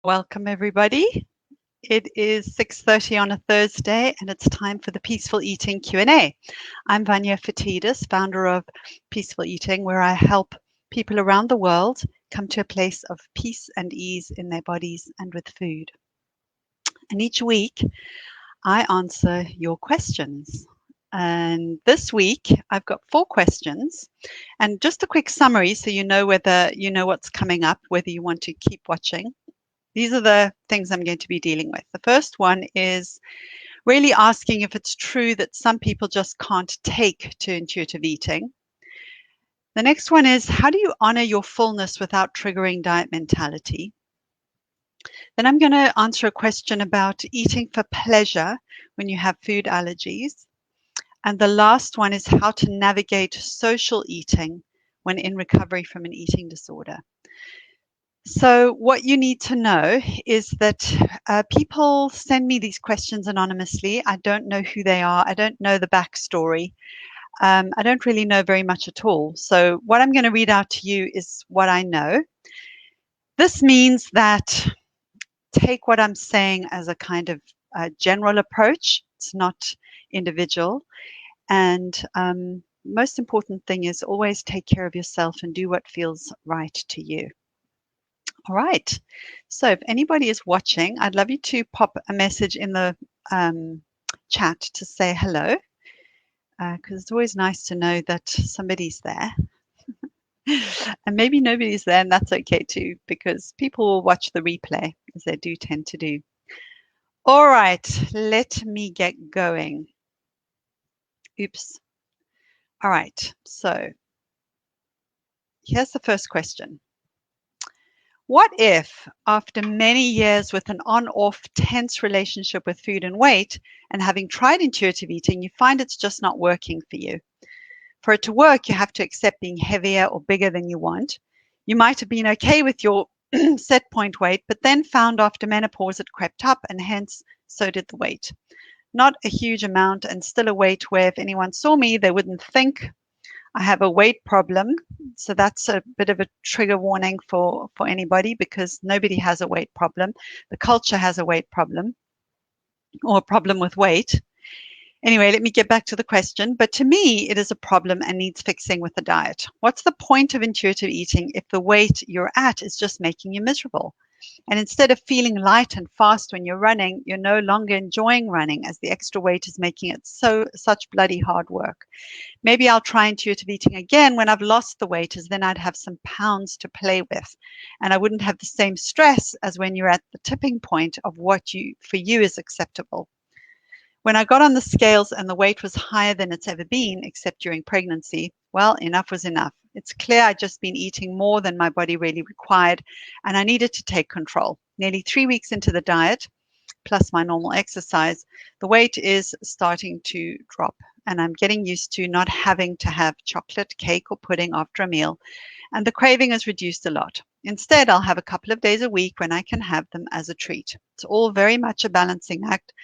Welcome, everybody. It is 6:30 on a Thursday, and it's time for the Peaceful Eating Q&A. I'm Vanya Fatidis, founder of Peaceful Eating, where I help people around the world come to a place of peace and ease in their bodies and with food. And each week, I answer your questions. And this week, I've got 4 questions. And just a quick summary so you know whether you know what's coming up, whether you want to keep watching. These are the things I'm going to be dealing with. The first one is really asking if it's true that some people just can't take to intuitive eating. The next one is, how do you honor your fullness without triggering diet mentality? Then I'm going to answer a question about eating for pleasure when you have food allergies. And the last one is how to navigate social eating when in recovery from an eating disorder. So what you need to know is that people send me these questions anonymously. I don't know who they are. I don't know the backstory. I don't really know very much at all. So what I'm going to read out to you is what I know. This means that take what I'm saying as a kind of general approach. It's not individual. And most important thing is always take care of yourself and do what feels right to you. All right. So if anybody is watching, I'd love you to pop a message in the chat to say hello, because it's always nice to know that somebody's there. And maybe nobody's there, and that's okay too, because people will watch the replay, as they do tend to do. All right, let me get going. Oops. All right, so here's the first question. What if, after many years with an on-off tense relationship with food and weight, and having tried intuitive eating, you find it's just not working for you? For it to work, you have to accept being heavier or bigger than you want. You might have been okay with your set point weight, but then found after menopause it crept up, and hence so did the weight. Not a huge amount, and still a weight where if anyone saw me, they wouldn't think I have a weight problem. So that's a bit of a trigger warning for anybody, because nobody has a weight problem. The culture has a weight problem, or a problem with weight. Anyway, let me get back to the question. But to me, it is a problem and needs fixing with the diet. What's the point of intuitive eating if the weight you're at is just making you miserable? And instead of feeling light and fast when you're running, you're no longer enjoying running, as the extra weight is making it such bloody hard work. Maybe I'll try intuitive eating again when I've lost the weight, as then I'd have some pounds to play with. And I wouldn't have the same stress as when you're at the tipping point of what for you is acceptable. When I got on the scales and the weight was higher than it's ever been, except during pregnancy, well, enough was enough. It's clear I'd just been eating more than my body really required, and I needed to take control. Nearly 3 weeks into the diet, plus my normal exercise, the weight is starting to drop, and I'm getting used to not having to have chocolate, cake, or pudding after a meal, and the craving has reduced a lot. Instead, I'll have a couple of days a week when I can have them as a treat. It's all very much a balancing act.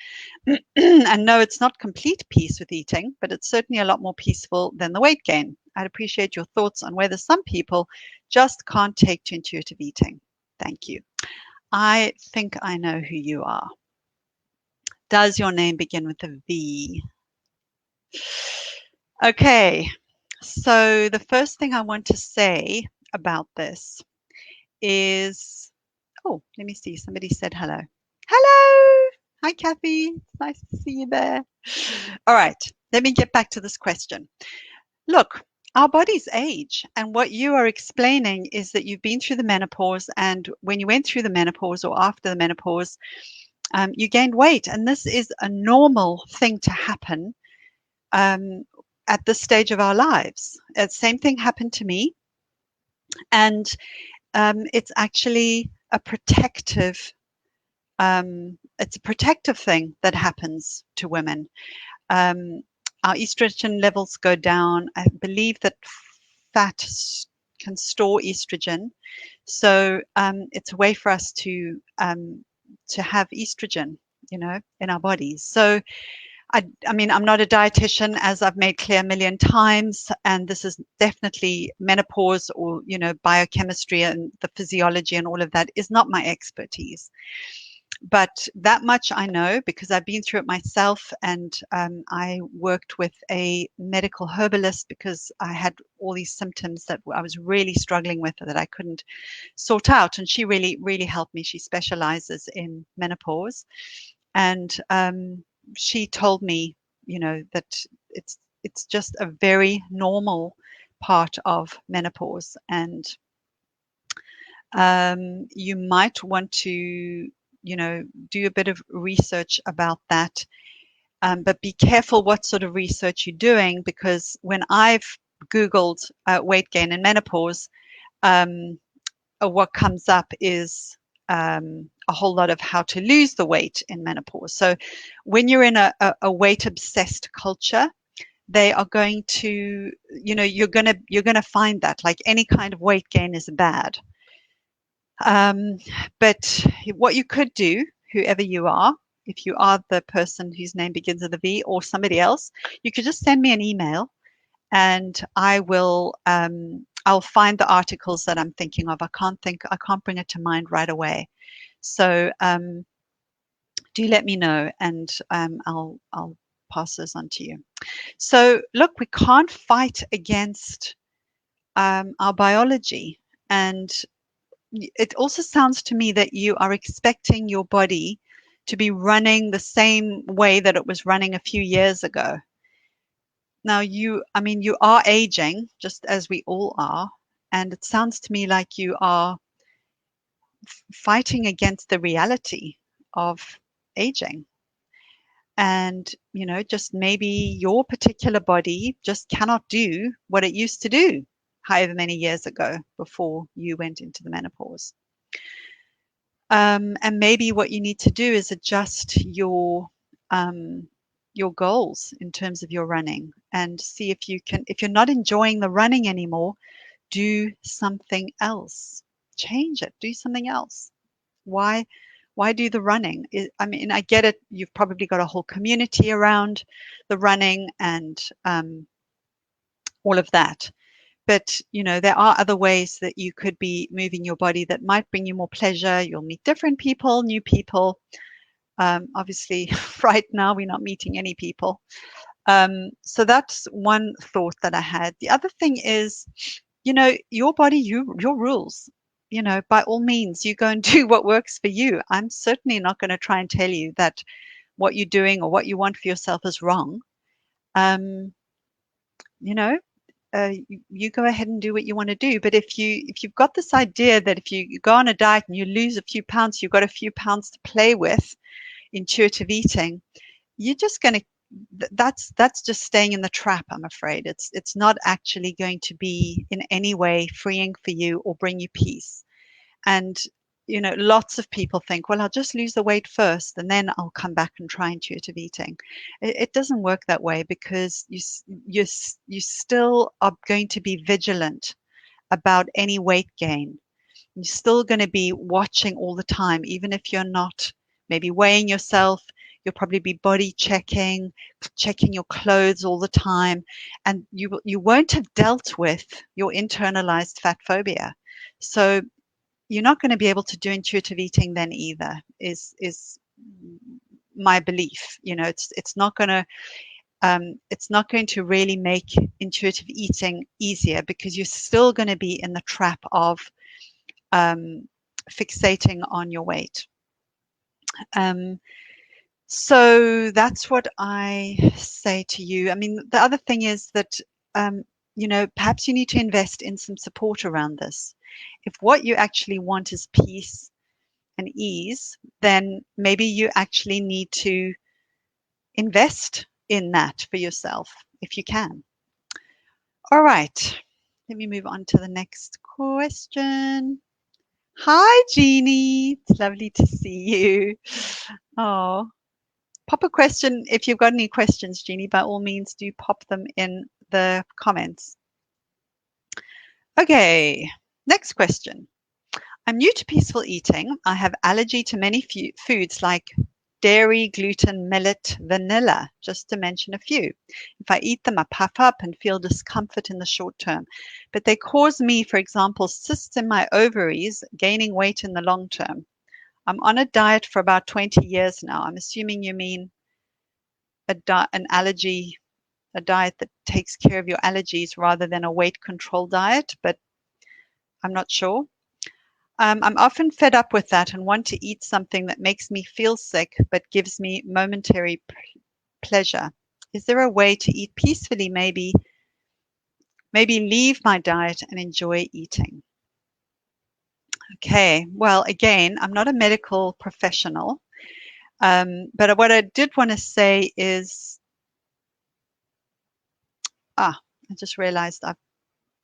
And no, it's not complete peace with eating, but it's certainly a lot more peaceful than the weight gain. I'd appreciate your thoughts on whether some people just can't take to intuitive eating. Thank you. I think I know who you are. Does your name begin with a V? Okay, so the first thing I want to say about this is, oh, let me see. Somebody said hello. Hello. Hi, Kathy. It's nice to see you there. All right, let me get back to this question. Look, our bodies age, and what you are explaining is that you've been through the menopause, and when you went through the menopause or after the menopause, you gained weight, and this is a normal thing to happen at this stage of our lives. The same thing happened to me, and it's actually a protective. It's a protective thing that happens to women. Our estrogen levels go down. I believe that fat can store estrogen, so it's a way for us to have estrogen, in our bodies. So I mean, I'm not a dietitian, as I've made clear a million times, and this is definitely menopause or, biochemistry and the physiology and all of that is not my expertise. But that much I know because I've been through it myself, and I worked with a medical herbalist because I had all these symptoms that I was really struggling with that I couldn't sort out, and she really, really helped me. She specializes in menopause, and she told me, that it's just a very normal part of menopause, and you might want to, do a bit of research about that. But be careful what sort of research you're doing, because when I've Googled weight gain in menopause, um, what comes up is a whole lot of how to lose the weight in menopause. So when you're in a weight obsessed culture, they are going to, you're gonna find that like any kind of weight gain is bad. Um, but what you could do, whoever you are, if you are the person whose name begins with a V or somebody else, you could just send me an email, and I'll find the articles that I'm thinking of. I can't bring it to mind right away. So do let me know, and I'll pass this on to you. So look, we can't fight against our biology, and it also sounds to me that you are expecting your body to be running the same way that it was running a few years ago. Now, I mean, you are aging, just as we all are, and it sounds to me like you are fighting against the reality of aging. And, just maybe your particular body just cannot do what it used to do however many years ago before you went into the menopause. And maybe what you need to do is adjust your goals in terms of your running, and see if you can, if you're not enjoying the running anymore, do something else. Change it. Do something else. Why why do the running? I mean, I get it. You've probably got a whole community around the running and all of that. But, there are other ways that you could be moving your body that might bring you more pleasure. You'll meet different people, new people. Obviously, right now we're not meeting any people. So that's one thought that I had. The other thing is, your body, your rules. By all means, you go and do what works for you. I'm certainly not going to try and tell you that what you're doing or what you want for yourself is wrong. Um, you know, you go ahead and do what you want to do. But if you've got this idea that if you go on a diet and you lose a few pounds, you've got a few pounds to play with, intuitive eating, you're just going to that's just staying in the trap. I'm afraid it's not actually going to be in any way freeing for you or bring you peace. And lots of people think, well, I'll just lose the weight first and then I'll come back and try intuitive eating. It doesn't work that way, because you still are going to be vigilant about any weight gain. You're still going to be watching all the time, even if you're not maybe weighing yourself. You'll probably be body checking your clothes all the time, and you won't have dealt with your internalized fat phobia. So you're not going to be able to do intuitive eating then either, is my belief. It's not going to really make intuitive eating easier, because you're still going to be in the trap of fixating on your weight. So that's what I say to you. I mean, the other thing is that, perhaps you need to invest in some support around this. If what you actually want is peace and ease, then maybe you actually need to invest in that for yourself if you can. All right, let me move on to the next question. Hi, Jeannie. It's lovely to see you. Oh, pop a question. If you've got any questions, Jeannie, by all means, do pop them in the comments. Okay, next question. I'm new to peaceful eating. I have allergy to many foods like dairy, gluten, millet, vanilla, just to mention a few. If I eat them, I puff up and feel discomfort in the short term. But they cause me, for example, cysts in my ovaries, gaining weight in the long term. I'm on a diet for about 20 years now. I'm assuming you mean an allergy, a diet that takes care of your allergies rather than a weight control diet, but I'm not sure. I'm often fed up with that and want to eat something that makes me feel sick but gives me momentary pleasure. Is there a way to eat peacefully, maybe leave my diet and enjoy eating? Okay, well, again, I'm not a medical professional, but what I did want to say is, I just realized I've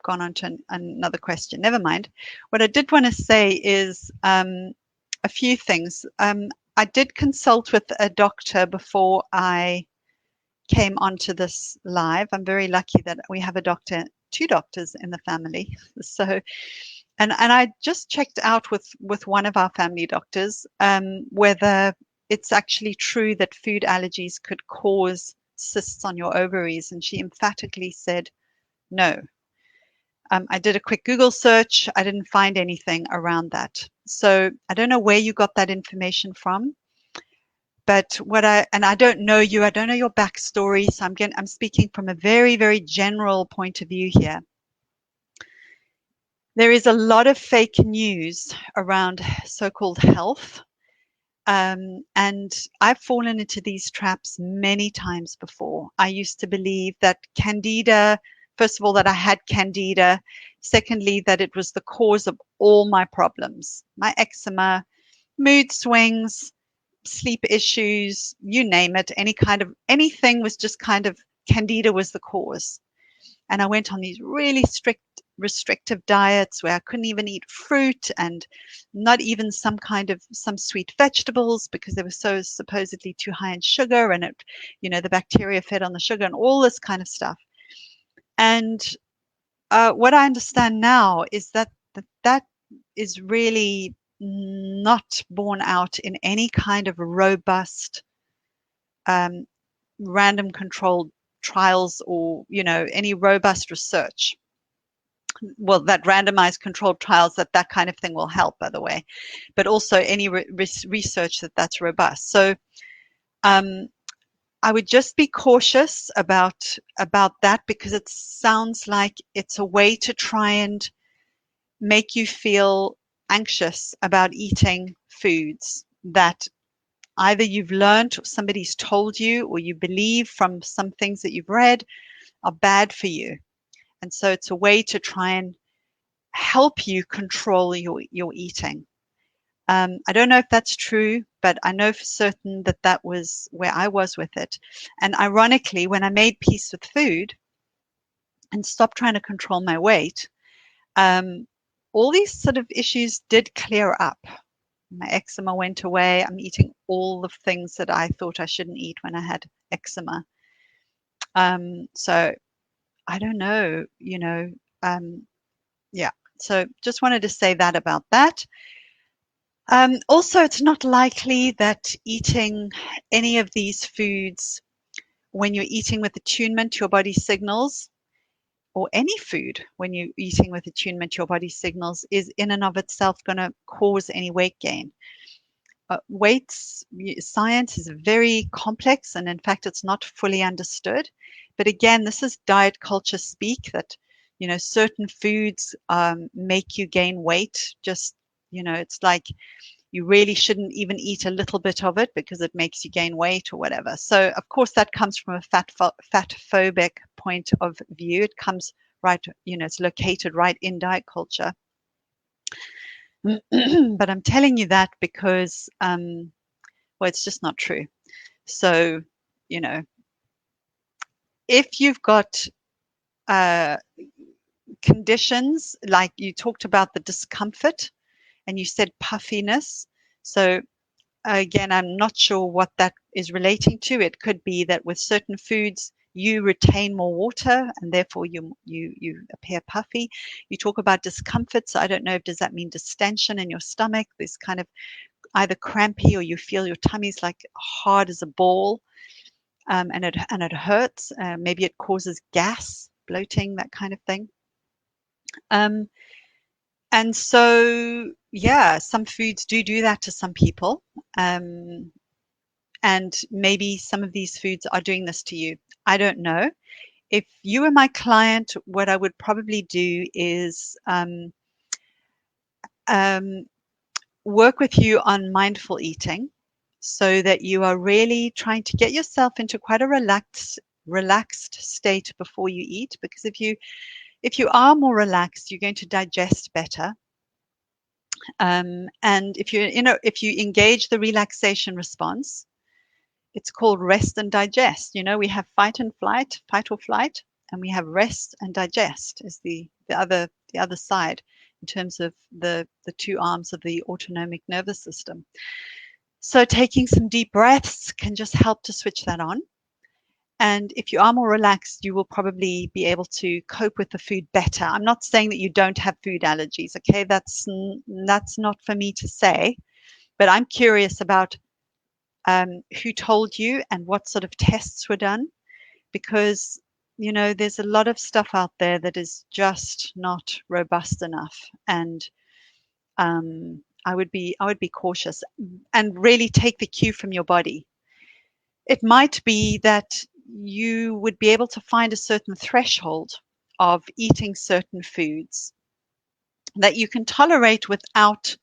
gone on to another question. Never mind. What I did want to say is a few things. I did consult with a doctor before I came onto this live. I'm very lucky that we have a doctor, two doctors in the family. So, and I just checked out with one of our family doctors whether it's actually true that food allergies could cause cysts on your ovaries, and she emphatically said no. I did a quick Google search. I didn't find anything around that. So I don't know where you got that information from, but I don't know you, I don't know your backstory. So I'm speaking from a very, very general point of view here. There is a lot of fake news around so-called health. And I've fallen into these traps many times before. I used to believe that candida, first of all, that I had candida. Secondly, that it was the cause of all my problems, my eczema, mood swings, sleep issues, you name it, anything was just kind of candida was the cause. And I went on these really strict restrictive diets where I couldn't even eat fruit and not even some sweet vegetables because they were so supposedly too high in sugar, and the bacteria fed on the sugar and all this kind of stuff. And what I understand now is that is really not borne out in any kind of robust random controlled trials or any robust research. Well, that randomized controlled trials, that kind of thing will help, by the way, but also any research that's robust. So I would just be cautious about that, because it sounds like it's a way to try and make you feel anxious about eating foods that either you've learned or somebody's told you or you believe from some things that you've read are bad for you. And so it's a way to try and help you control your eating. I don't know if that's true, but I know for certain that was where I was with it. And ironically, when I made peace with food and stopped trying to control my weight, all these sort of issues did clear up. My eczema went away. I'm eating all the things that I thought I shouldn't eat when I had eczema. So I don't know, yeah. So just wanted to say that about that. Also, it's not likely that eating any of these foods when you're eating with attunement to your body signals, or any food when you're eating with attunement to your body signals, is in and of itself going to cause any weight gain. Weights science is very complex, and in fact, it's not fully understood. But again, this is diet culture speak that, certain foods make you gain weight. Just, it's like you really shouldn't even eat a little bit of it because it makes you gain weight or whatever. So, of course, that comes from a fat phobic point of view. It comes right, it's located right in diet culture. But I'm telling you that because, well, it's just not true. So, if you've got conditions like you talked about the discomfort and you said puffiness. So again, I'm not sure what that is relating to. It could be that with certain foods, you retain more water and therefore you appear puffy. You talk about discomfort. So I don't know, does that mean distension in your stomach? This kind of either crampy or you feel your tummy's like hard as a ball, and it hurts. Maybe it causes gas, bloating, that kind of thing. Um, and so, yeah, some foods do that to some people. Um, and maybe some of these foods are doing this to you. I don't know. If you were my client, what I would probably do is um, work with you on mindful eating so that you are really trying to get yourself into quite a relaxed state before you eat, because if you are more relaxed, you're going to digest better. And if you engage the relaxation response, it's called rest and digest. We have fight and flight, fight or flight, and we have rest and digest is the other side in terms of the two arms of the autonomic nervous system. So taking some deep breaths can just help to switch that on. And if you are more relaxed, you will probably be able to cope with the food better. I'm not saying that you don't have food allergies, okay? That's not for me to say, but I'm curious about who told you and what sort of tests were done, because there's a lot of stuff out there that is just not robust enough, and I would be cautious and really take the cue from your body. It might be that you would be able to find a certain threshold of eating certain foods that you can tolerate without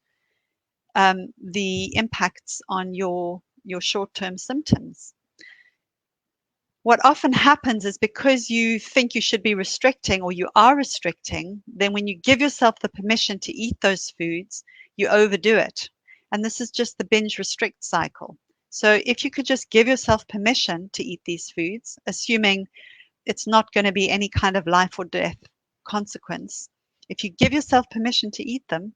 the impacts on your short-term symptoms. What often happens is because you think you should be restricting or you are restricting, then when you give yourself the permission to eat those foods, you overdo it. And this is just the binge restrict cycle. So if you could just give yourself permission to eat these foods, assuming it's not going to be any kind of life or death consequence, if you give yourself permission to eat them,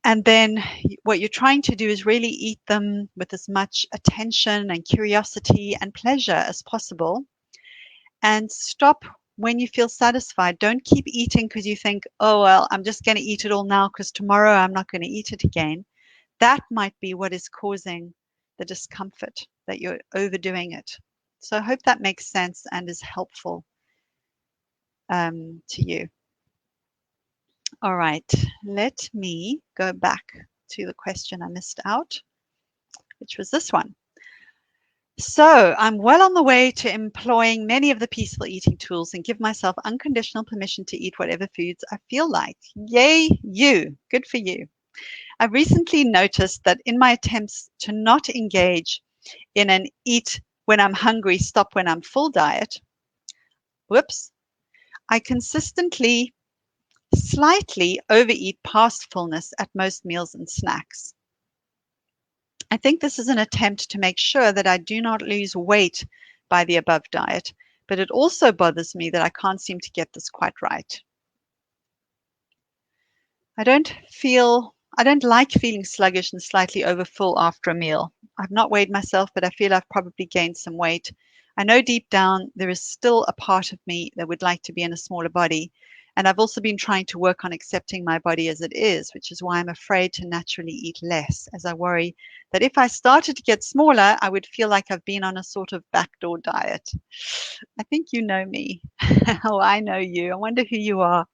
and then what you're trying to do is really eat them with as much attention and curiosity and pleasure as possible, and stop when you feel satisfied. Don't keep eating because you think, oh, well, I'm just going to eat it all now because tomorrow I'm not going to eat it again. That might be what is causing the discomfort, that you're overdoing it. So I hope that makes sense and is helpful to you. All right, let me go back to the question I missed out, which was this one. So I'm well on the way to employing many of the peaceful eating tools and give myself unconditional permission to eat whatever foods I feel like. Yay, you. Good for you. I've recently noticed that in my attempts to not engage in an eat when I'm hungry, stop when I'm full diet, I consistently slightly overeat past fullness at most meals and snacks. I think this is an attempt to make sure that I do not lose weight by the above diet, but it also bothers me that I can't seem to get this quite right. I don't like feeling sluggish and slightly overfull after a meal. I've not weighed myself, but I feel I've probably gained some weight. I know deep down there is still a part of me that would like to be in a smaller body. And I've also been trying to work on accepting my body as it is, which is why I'm afraid to naturally eat less, as I worry that if I started to get smaller, I would feel like I've been on a sort of backdoor diet. I think you know me. Oh, I know you. I wonder who you are.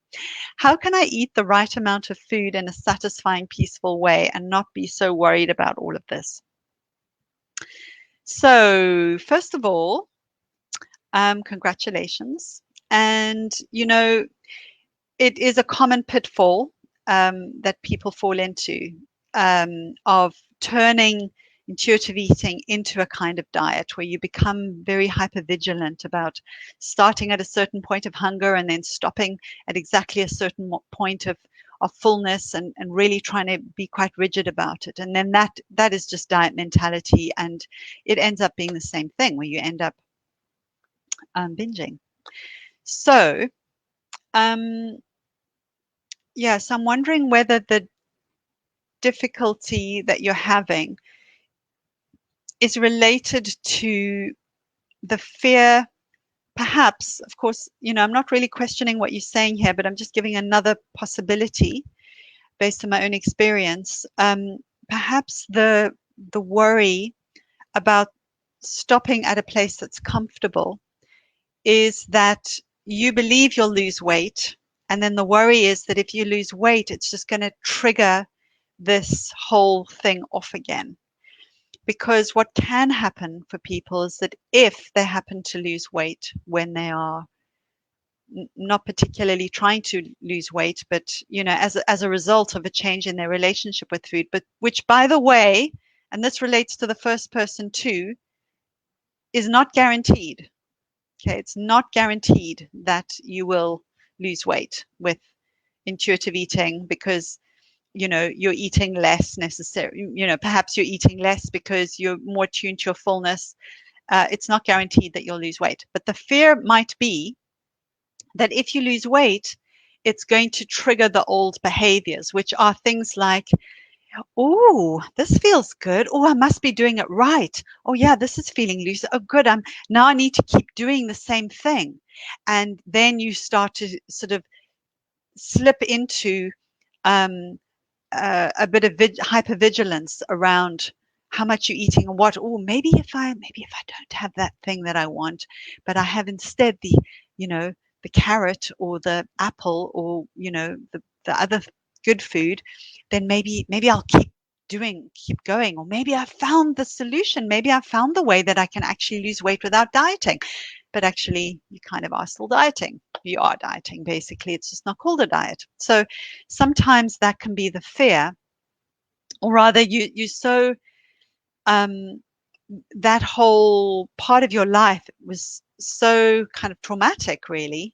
How can I eat the right amount of food in a satisfying, peaceful way and not be so worried about all of this? So, first of all, congratulations. And, it is a common pitfall that people fall into, of turning intuitive eating into a kind of diet where you become very hyper vigilant about starting at a certain point of hunger and then stopping at exactly a certain point of fullness, and really trying to be quite rigid about it. And then that is just diet mentality, and it ends up being the same thing where you end up binging. So yes, I'm wondering whether the difficulty that you're having is related to the fear, perhaps. Of course, I'm not really questioning what you're saying here, but I'm just giving another possibility based on my own experience. perhaps the worry about stopping at a place that's comfortable is that you believe you'll lose weight, and then the worry is that if you lose weight, it's just going to trigger this whole thing off again. Because what can happen for people is that if they happen to lose weight when they are not particularly trying to lose weight, but as a result of a change in their relationship with food, but which, by the way, and this relates to the first person too, is not guaranteed. Okay, it's not guaranteed that you will lose weight with intuitive eating because you're eating less necessarily. Perhaps you're eating less because you're more tuned to your fullness. It's not guaranteed that you'll lose weight, but the fear might be that if you lose weight, it's going to trigger the old behaviors, which are things like, oh, this feels good. Oh, I must be doing it right. Oh, yeah, this is feeling loose. Oh, good. Now I need to keep doing the same thing. And then you start to sort of slip into um, a bit of hypervigilance around how much you're eating and what. Oh, maybe if I don't have that thing that I want, but I have instead the carrot or the apple or the other good food, then maybe I'll keep going, or maybe I found the solution. Maybe I found the way that I can actually lose weight without dieting. But actually, you kind of are still dieting. You are dieting, basically. It's just not called a diet. So sometimes that can be the fear, or rather, you so that whole part of your life was so kind of traumatic, really,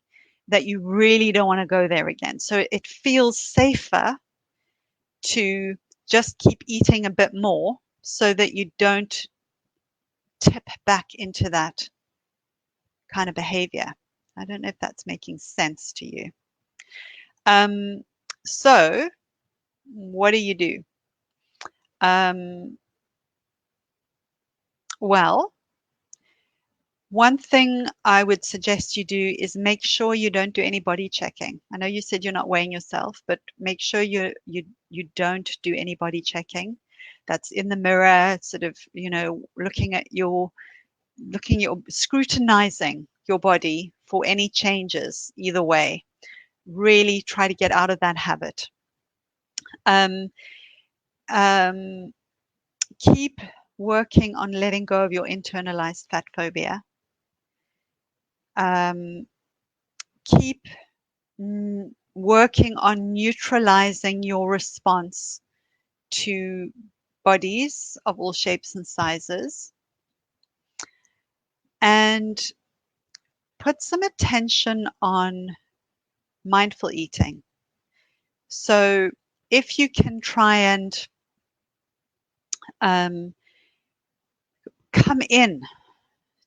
that you really don't want to go there again. So it feels safer to just keep eating a bit more so that you don't tip back into that kind of behavior. I don't know if that's making sense to you. Um, so what do you do? Um, well, one thing I would suggest you do is make sure you don't do any body checking. I know you said you're not weighing yourself, but make sure you don't do any body checking. That's in the mirror, sort of, looking at your scrutinizing your body for any changes either way. Really try to get out of that habit. Um, um, keep working on letting go of your internalized fat phobia. Um, keep working on neutralizing your response to bodies of all shapes and sizes, and put some attention on mindful eating. So if you can try and um, come in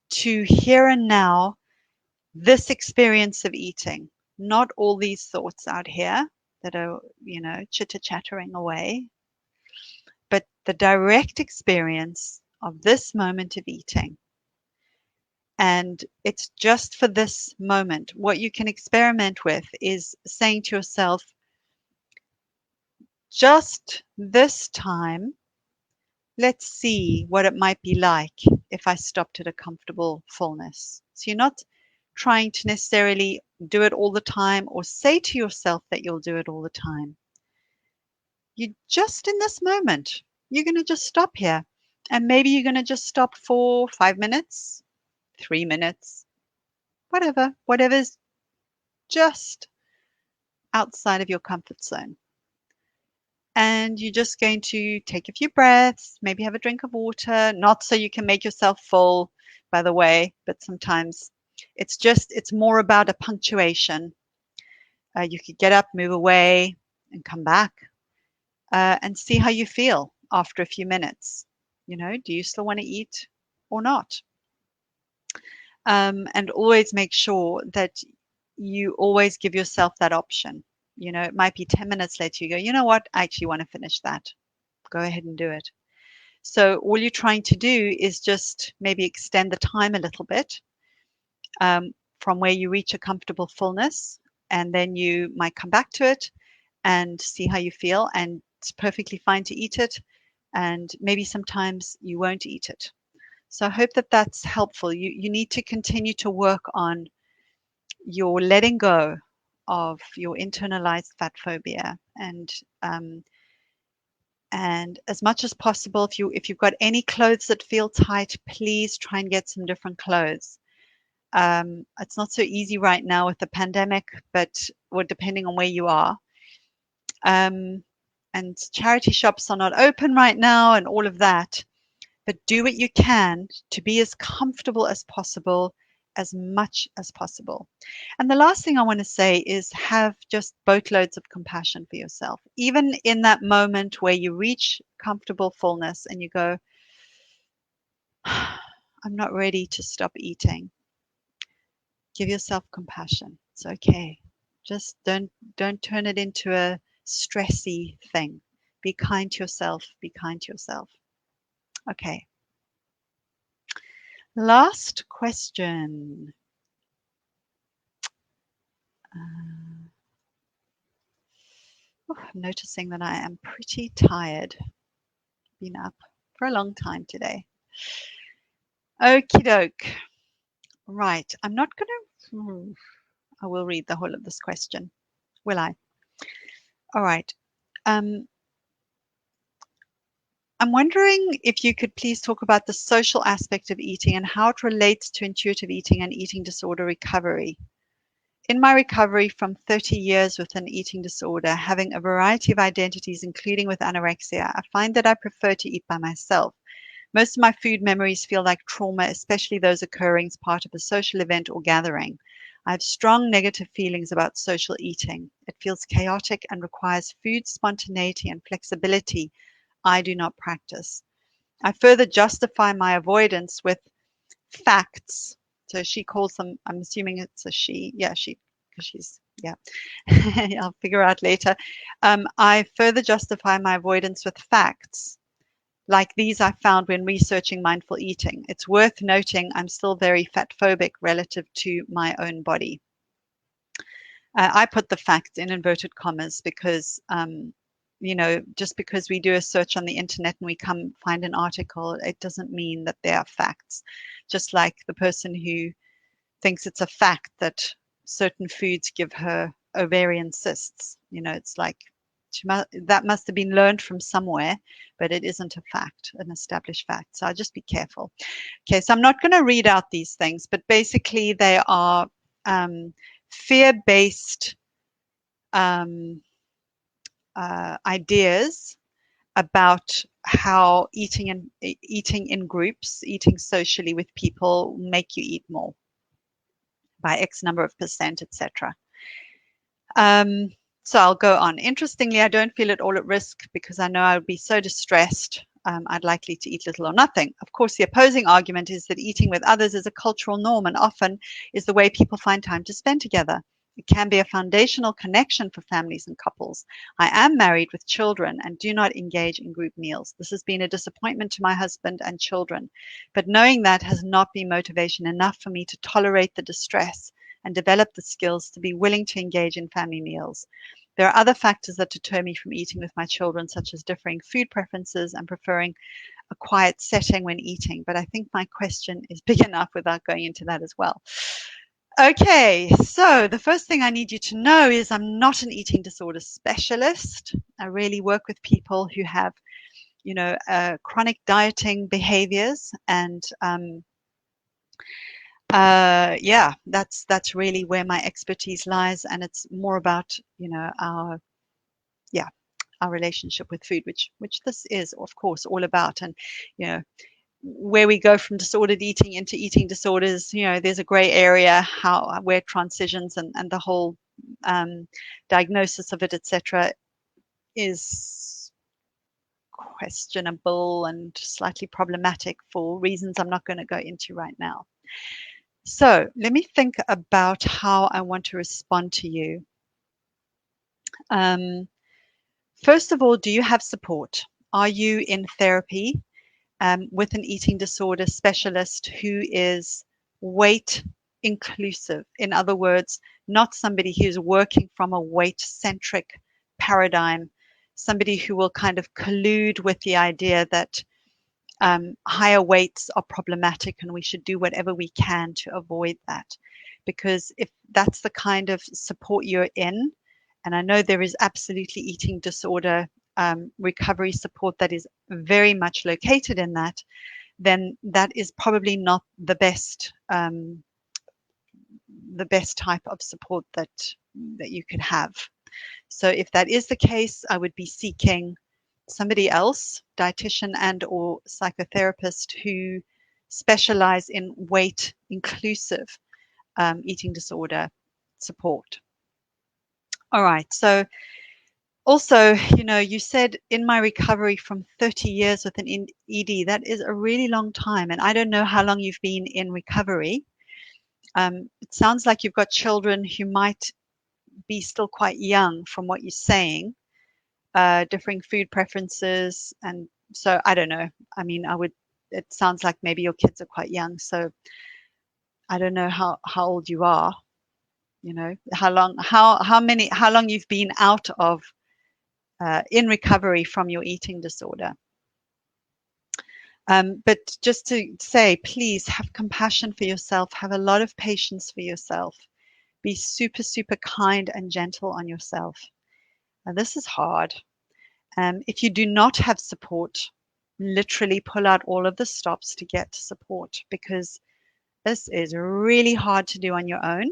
to here and now, this experience of eating, not all these thoughts out here that are, chitter-chattering away, but the direct experience of this moment of eating. And it's just for this moment. What you can experiment with is saying to yourself, just this time, let's see what it might be like if I stopped at a comfortable fullness. So you're not trying to necessarily do it all the time or say to yourself that you'll do it all the time. You just in this moment, you're going to just stop here. And maybe you're going to just stop for 5 minutes, 3 minutes, whatever's just outside of your comfort zone. And you're just going to take a few breaths, maybe have a drink of water, not so you can make yourself full, by the way, but sometimes it's more about a punctuation. You could get up, move away, and come back and see how you feel after a few minutes. Do you still want to eat or not? And always make sure that you always give yourself that option. It might be 10 minutes later, you go, you know what? I actually want to finish that. Go ahead and do it. So all you're trying to do is just maybe extend the time a little bit from where you reach a comfortable fullness, and then you might come back to it and see how you feel. And it's perfectly fine to eat it, and maybe sometimes you won't eat it. So I hope that that's helpful. You need to continue to work on your letting go of your internalized fat phobia, um, and as much as possible, if you've got any clothes that feel tight, please try and get some different clothes. It's not so easy right now with the pandemic, but or depending on where you are. Um, and charity shops are not open right now, and all of that. But do what you can to be as comfortable as possible, as much as possible. And the last thing I want to say is have just boatloads of compassion for yourself. Even in that moment where you reach comfortable fullness and you go, I'm not ready to stop eating. Give yourself compassion. It's okay. Just don't turn it into a stressy thing. Be kind to yourself. Be kind to yourself. Okay. Last question. Uh, I'm noticing that I am pretty tired. Been up for a long time today. Okie doke. Right. I'm not going to. I will read the whole of this question. Will I? All right. Um, I'm wondering if you could please talk about the social aspect of eating and how it relates to intuitive eating and eating disorder recovery. In my recovery from 30 years with an eating disorder, having a variety of identities, including with anorexia, I find that I prefer to eat by myself. Most of my food memories feel like trauma, especially those occurring as part of a social event or gathering. I have strong negative feelings about social eating. It feels chaotic and requires food spontaneity and flexibility I do not practice. I further justify my avoidance with facts. So she calls them, I'm assuming it's a she. Yeah, she, because she's, yeah, I'll figure out later. I further justify my avoidance with facts. Like these I found when researching mindful eating. It's worth noting I'm still very fat phobic relative to my own body. I put the facts in inverted commas because, just because we do a search on the internet and we come find an article, it doesn't mean that they are facts. Just like the person who thinks it's a fact that certain foods give her ovarian cysts. It's like that must have been learned from somewhere, but it isn't a fact, an established fact. So I'll just be careful. Okay, so I'm not going to read out these things, but basically they are fear-based um, ideas about how eating in groups, eating socially with people, make you eat more by X number of percent, etc. Um, so I'll go on. Interestingly, I don't feel it all at risk because I know I would be so distressed. I'd likely to eat little or nothing. Of course, the opposing argument is that eating with others is a cultural norm and often is the way people find time to spend together. It can be a foundational connection for families and couples. I am married with children and do not engage in group meals. This has been a disappointment to my husband and children, but knowing that has not been motivation enough for me to tolerate the distress and develop the skills to be willing to engage in family meals. There are other factors that deter me from eating with my children, such as differing food preferences and preferring a quiet setting when eating. But I think my question is big enough without going into that as well. Okay, so the first thing I need you to know is I'm not an eating disorder specialist. I really work with people who have, chronic dieting behaviors, and yeah, that's really where my expertise lies, and it's more about our yeah our relationship with food, which this is of course all about, and you know where we go from disordered eating into eating disorders. There's a gray area where transitions and the whole diagnosis of it, etc., is questionable and slightly problematic for reasons I'm not going to go into right now. So let me think about how I want to respond to you. Um, First of all, do you have support? Are you in therapy with an eating disorder specialist who is weight inclusive? In other words, not somebody who's working from a weight centric paradigm somebody who will kind of collude with the idea that higher weights are problematic and we should do whatever we can to avoid that. Because if that's the kind of support you're in, and I know there is absolutely eating disorder recovery support that is very much located in that, then that is probably not the best type of support that you could have. So if that is the case, I would be seeking somebody else, dietitian and or psychotherapist, who specialize in weight inclusive eating disorder support. All right. So also, you said in my recovery from 30 years with an ED, that is a really long time. And I don't know how long you've been in recovery. It sounds like you've got children who might be still quite young from what you're saying, differing food preferences. And so I don't know. I mean, it sounds like maybe your kids are quite young. So I don't know how old you are, how long you've been out of in recovery from your eating disorder. But just to say, please have compassion for yourself, have a lot of patience for yourself, be super, super kind and gentle on yourself. This is hard. If you do not have support, literally pull out all of the stops to get support, because this is really hard to do on your own.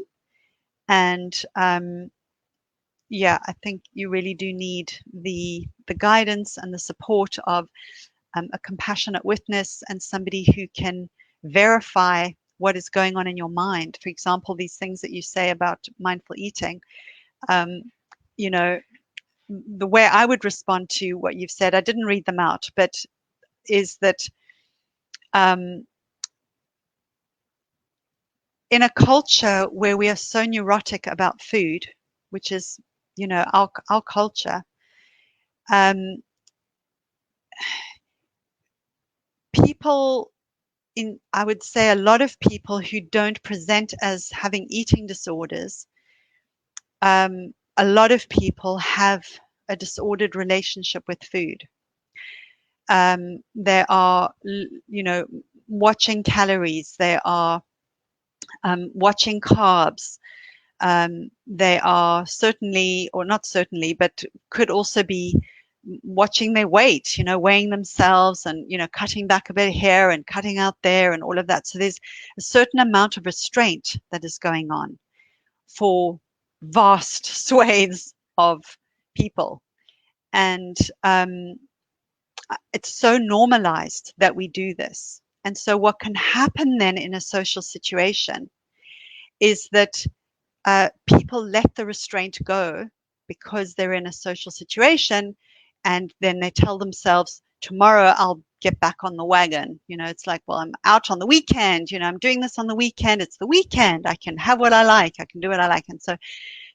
And yeah, I think you really do need the guidance and the support of a compassionate witness and somebody who can verify what is going on in your mind. For example, these things that you say about mindful eating, you know, the way I would respond to what you've said, I didn't read them out, but is that in a culture where we are so neurotic about food, which is, our culture, people I would say a lot of people who don't present as having eating disorders, a lot of people have a disordered relationship with food. They are, watching calories. They are watching carbs. They are certainly, or not certainly, but could also be watching their weight, weighing themselves and, cutting back a bit of hair and cutting out there and all of that. So there's a certain amount of restraint that is going on for vast swathes of people. And it's so normalized that we do this. And so what can happen then in a social situation is that people let the restraint go because they're in a social situation, and then they tell themselves, tomorrow I'll get back on the wagon. It's like, well, I'm out on the weekend, I'm doing this on the weekend. It's the weekend. I can have what I like. I can do what I like. And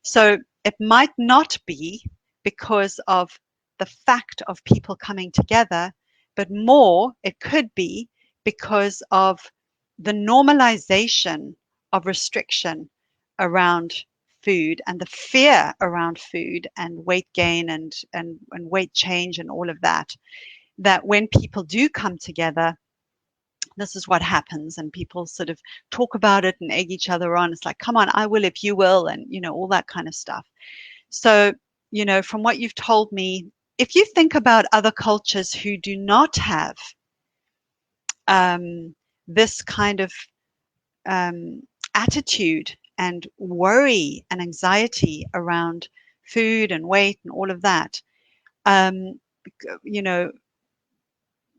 so it might not be because of the fact of people coming together, but more it could be because of the normalization of restriction around food and the fear around food and weight gain and weight change and all of that, that when people do come together, this is what happens, and people sort of talk about it and egg each other on. It's like, come on, I will if you will, and all that kind of stuff. So from what you've told me, if you think about other cultures who do not have this kind of attitude and worry and anxiety around food and weight and all of that,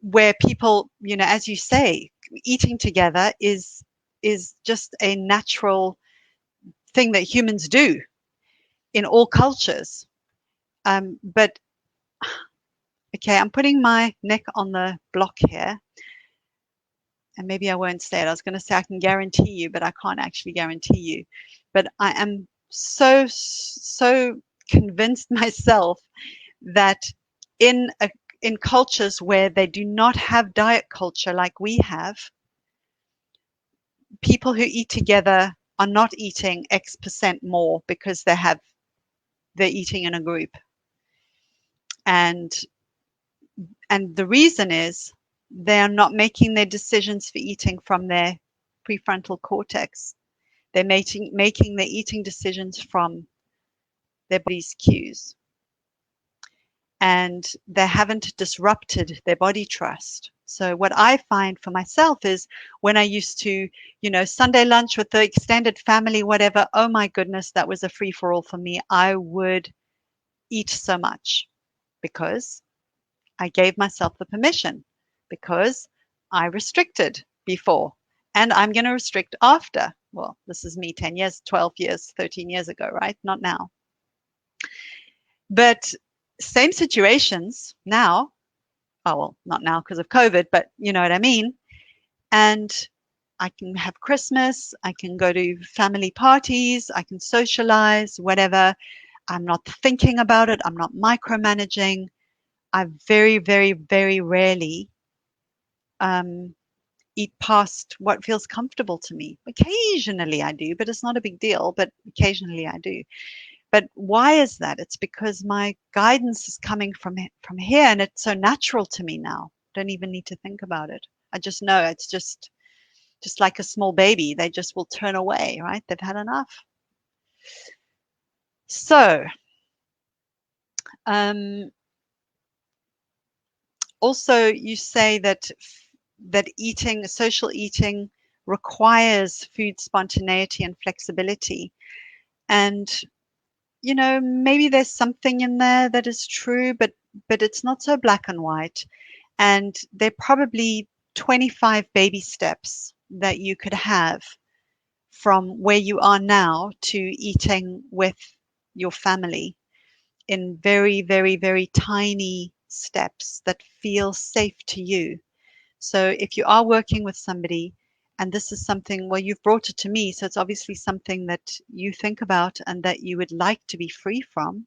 where people, as you say, eating together is just a natural thing that humans do in all cultures. But okay, I'm putting my neck on the block here, and maybe I won't say it. I was going to say I can guarantee you, but I can't actually guarantee you. But I am so convinced myself that in cultures where they do not have diet culture like we have, people who eat together are not eating X% more because they're eating in a group. And the reason is they are not making their decisions for eating from their prefrontal cortex. They're making their eating decisions from their body's cues. And they haven't disrupted their body trust. So what I find for myself is when I used to, Sunday lunch with the extended family, whatever, oh my goodness, that was a free for all for me. I would eat so much because I gave myself the permission, because I restricted before and I'm going to restrict after. Well, this is me 10 years, 12 years, 13 years ago, right? Not now. But same situations now. Oh, well, not now because of COVID, but you know what I mean. And I can have Christmas, I can go to family parties, I can socialize, whatever. I'm not thinking about it, I'm not micromanaging. I very, very, very rarely um, eat past what feels comfortable to me. Occasionally I do, but it's not a big deal, but occasionally I do. But why is that? It's because my guidance is coming from here, and it's so natural to me now. Don't even need to think about it. I just know it's just like a small baby. They just will turn away, right? They've had enough. So, um, also you say that social eating requires food spontaneity and flexibility. And maybe there's something in there that is true, but it's not so black and white. And there are probably 25 baby steps that you could have from where you are now to eating with your family in very, very, very tiny steps that feel safe to you. So if you are working with somebody and this is something, well, you've brought it to me, so it's obviously something that you think about and that you would like to be free from.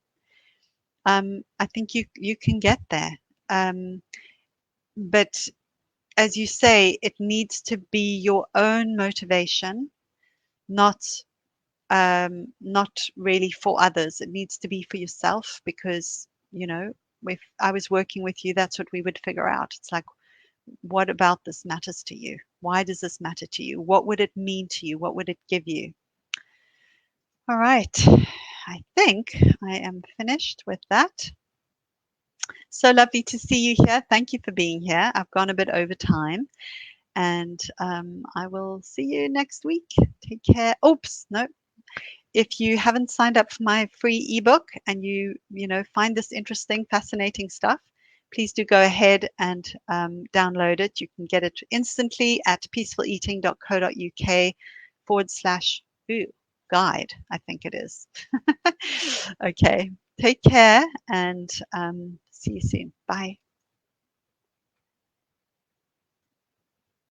I think you can get there. But as you say, it needs to be your own motivation, not not really for others. It needs to be for yourself because, if I was working with you, that's what we would figure out. It's like, what about this matters to you? Why does this matter to you? What would it mean to you? What would it give you? All right. I think I am finished with that. So lovely to see you here. Thank you for being here. I've gone a bit over time, and I will see you next week. Take care. Oops, no. If you haven't signed up for my free ebook and you find this interesting, fascinating stuff, please do go ahead and download it. You can get it instantly at peacefuleating.co.uk/guide, I think it is. Okay, take care and see you soon. Bye.